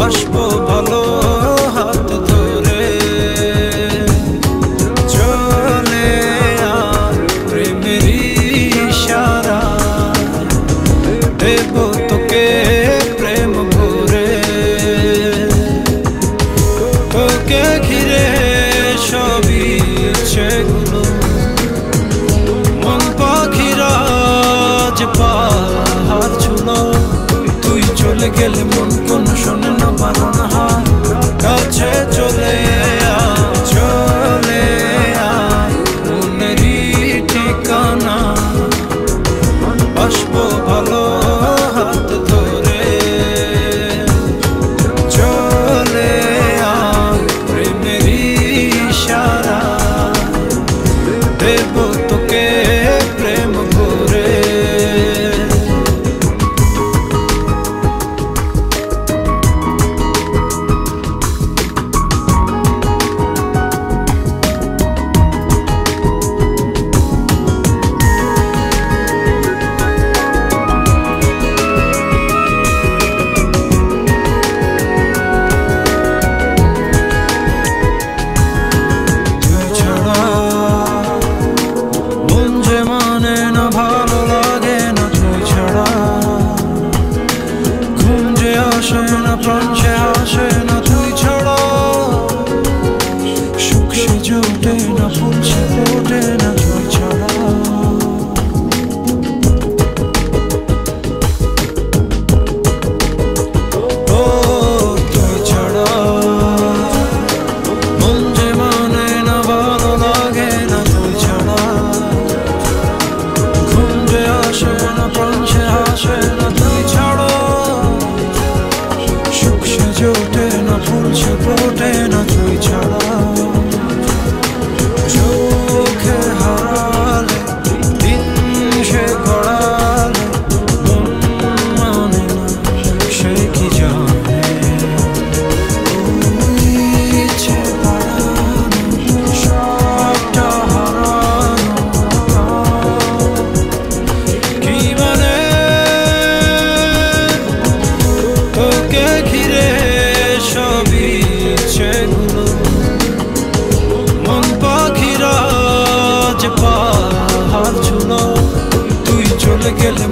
বাসবো ভালো হাত ধরে চলে আর প্রেমের ইশারা দেব তোকে প্রেম ভরে তোকে ঘিরে সবই ইচ্ছেগুলো মন পাখিরা যে পাহাড় ছুলো তুই চলে গেলে মন কোন শোনে না বারণ হাত কাছে চলে চলে মনেরই ঠিকানা বাসবো ভালো হাত ধরে চলে প্রেমের ইশারা দেব তোকে প্রেম করে প্রাণে আসে না তুই ছাড়া সুখ সে জোটে না ফুল সে ফোটে না তুই ছাড়া ও তুই ছাড়া মন যে মানে না ভালো লাগে না তুই ছাড়া ঘুম যে আসে না প্রাণ সে আসে না তুই ছাড়া জোটে না ফুল সে ফোটে না তুই ছাড়া চোখে হারালে দিন সে গড়ালে মন মানে না সে কি জানে ইচ্ছে বাড়ানো সবটা হারানো কি মানে তোকে ঘিরে সবই ইচ্ছেগুলো মন পাখিরা যে পাহাড় ছুলো তুই চলে গেলে